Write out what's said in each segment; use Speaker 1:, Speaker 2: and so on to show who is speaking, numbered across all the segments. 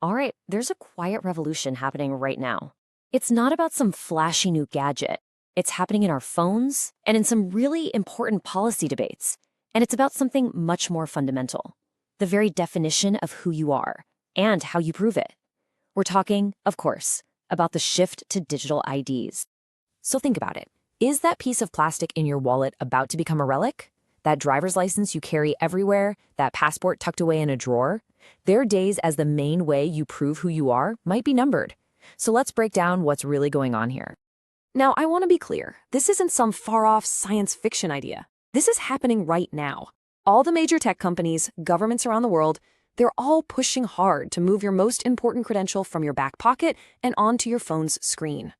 Speaker 1: All right, there's a quiet revolution happening right now. It's not about some flashy new gadget. It's happening in our phones and in some really important policy debates. And it's about something much more fundamental, the very definition of who you are and how you prove it. We're talking, of course, about the shift to digital IDs. So think about it. Is that piece of plastic in your wallet about to become a relic? That driver's license you carry everywhere? That passport tucked away in a drawer? Their days as the main way you prove who you are might be numbered. So let's break down what's really going on here.
Speaker 2: Now, I want to be clear. This isn't some far-off science fiction idea. This is happening right now. All the major tech companies, governments around the world, they're all pushing hard to move your most important credential from your back pocket and onto your phone's screen.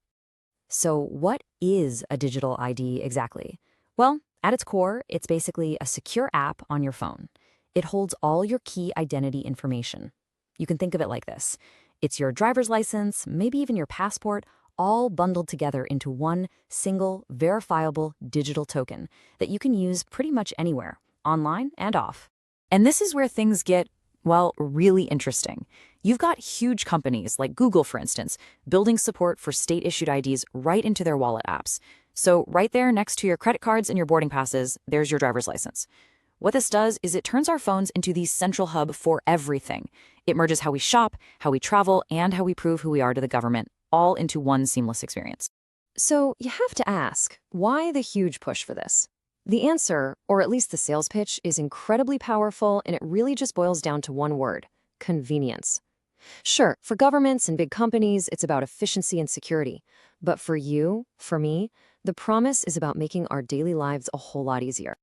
Speaker 1: So what is a digital ID exactly? Well, at its core, it's basically a secure app on your phone. It holds all your key identity information. You can think of it like this. It's your driver's license, maybe even your passport, all bundled together into one single, verifiable digital token that you can use pretty much anywhere, online and off. And this is where things get, well, really interesting. You've got huge companies like Google, for instance, building support for state-issued IDs right into their wallet apps. So right there next to your credit cards and your boarding passes, there's your driver's license. What this does is it turns our phones into the central hub for everything. It merges how we shop, how we travel, and how we prove who we are to the government, all into one seamless experience.
Speaker 2: So you have to ask, why the huge push for this? The answer, or at least the sales pitch, is incredibly powerful, and it really just boils down to one word: convenience. Sure, for governments and big companies, it's about efficiency and security. But for you, for me, the promise is about making our daily lives a whole lot easier.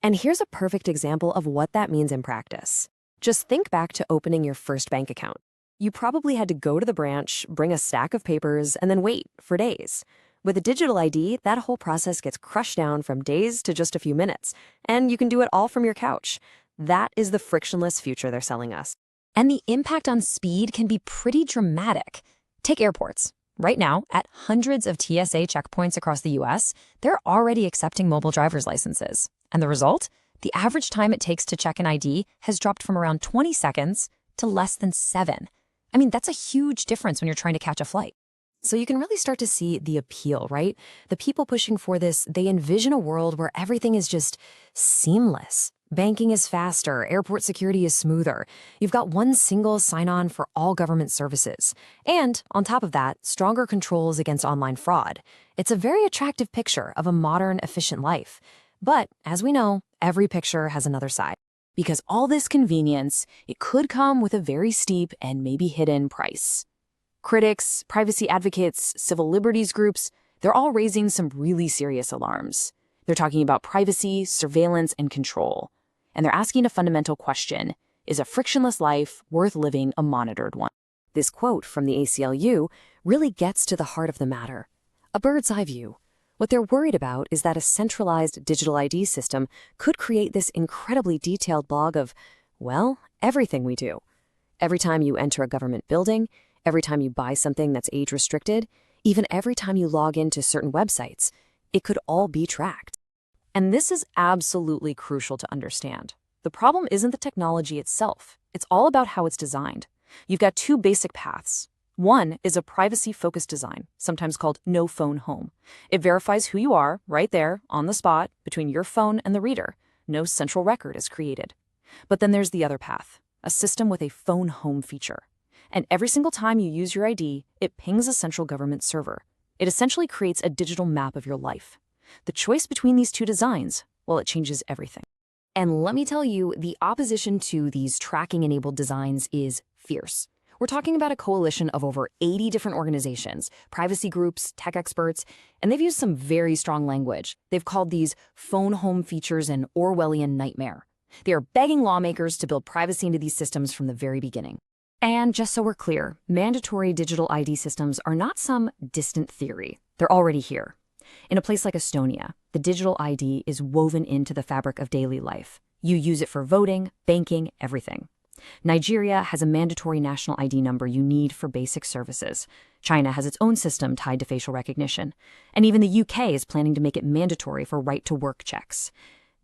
Speaker 2: And here's a perfect example of what that means in practice. Just think back to opening your first bank account. You probably had to go to the branch, bring a stack of papers, and then wait for days. With a digital ID, that whole process gets crushed down from days to just a few minutes, and you can do it all from your couch. That is the frictionless future they're selling us. And the impact on speed can be pretty dramatic. Take airports. Right now, at hundreds of TSA checkpoints across the US, they're already accepting mobile driver's licenses. And the result? The average time it takes to check an ID has dropped from around 20 seconds to less than 7. I mean, that's a huge difference when you're trying to catch a flight. So you can really start to see the appeal, right? The people pushing for this, they envision a world where everything is just seamless. Banking is faster, airport security is smoother. You've got one single sign-on for all government services. And on top of that, stronger controls against online fraud. It's a very attractive picture of a modern, efficient life. But as we know, every picture has another side. Because all this convenience, it could come with a very steep and maybe hidden price. Critics, privacy advocates, civil liberties groups, they're all raising some really serious alarms. They're talking about privacy, surveillance, and control. And they're asking a fundamental question: is a frictionless life worth living a monitored one? This quote from the ACLU really gets to the heart of the matter. A bird's eye view. What they're worried about is that a centralized digital ID system could create this incredibly detailed log of, well, everything we do. Every time you enter a government building, every time you buy something that's age-restricted, even every time you log into certain websites, it could all be tracked. And this is absolutely crucial to understand. The problem isn't the technology itself. It's all about how it's designed. You've got two basic paths. One is a privacy-focused design, sometimes called no phone home. It verifies who you are right there, on the spot, between your phone and the reader. No central record is created. But then there's the other path, a system with a phone home feature. And every single time you use your ID, it pings a central government server. It essentially creates a digital map of your life. The choice between these two designs, well, it changes everything. And let me tell you, the opposition to these tracking-enabled designs is fierce. We're talking about a coalition of over 80 different organizations, privacy groups, tech experts, and they've used some very strong language. They've called these phone home features an Orwellian nightmare. They are begging lawmakers to build privacy into these systems from the very beginning. And just so we're clear, mandatory digital ID systems are not some distant theory. They're already here. In a place like Estonia, the digital ID is woven into the fabric of daily life. You use it for voting, banking, everything. Nigeria has a mandatory national ID number you need for basic services. China has its own system tied to facial recognition. And even the UK is planning to make it mandatory for right-to-work checks.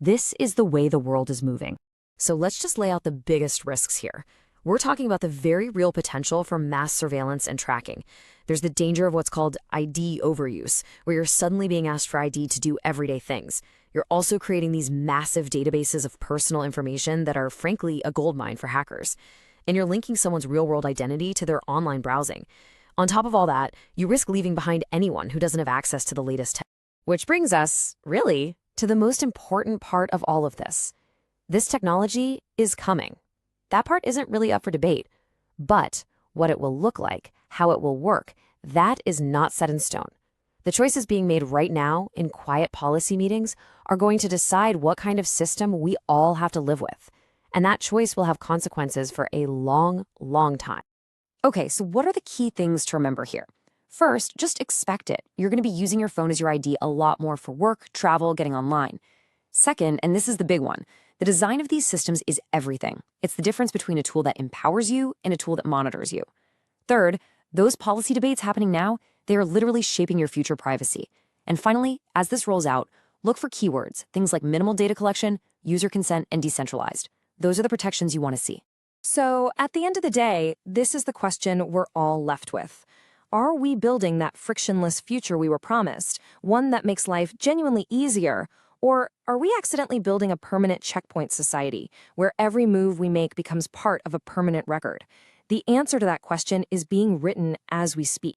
Speaker 2: This is the way the world is moving. So let's just lay out the biggest risks here.
Speaker 1: We're talking about the very real potential for mass surveillance and tracking. There's the danger of what's called ID overuse, where you're suddenly being asked for ID to do everyday things. You're also creating these massive databases of personal information that are, frankly, a goldmine for hackers. And you're linking someone's real-world identity to their online browsing. On top of all that, you risk leaving behind anyone who doesn't have access to the latest tech. Which brings us, really, to the most important part of all of this. This technology is coming. That part isn't really up for debate. But what it will look like, how it will work, that is not set in stone. The choices being made right now in quiet policy meetings are going to decide what kind of system we all have to live with. And that choice will have consequences for a long, long time. Okay, so what are the key things to remember here? First, just expect it. You're going to be using your phone as your ID a lot more for work, travel, getting online. Second, and this is the big one, the design of these systems is everything. It's the difference between a tool that empowers you and a tool that monitors you. Third, those policy debates happening now, they are literally shaping your future privacy. And finally, as this rolls out, look for keywords, things like minimal data collection, user consent, and decentralized. Those are the protections you want to see. So, at the end of the day, this is the question we're all left with. Are we building that frictionless future we were promised, one that makes life genuinely easier? Or are we accidentally building a permanent checkpoint society, where every move we make becomes part of a permanent record? The answer to that question is being written as we speak.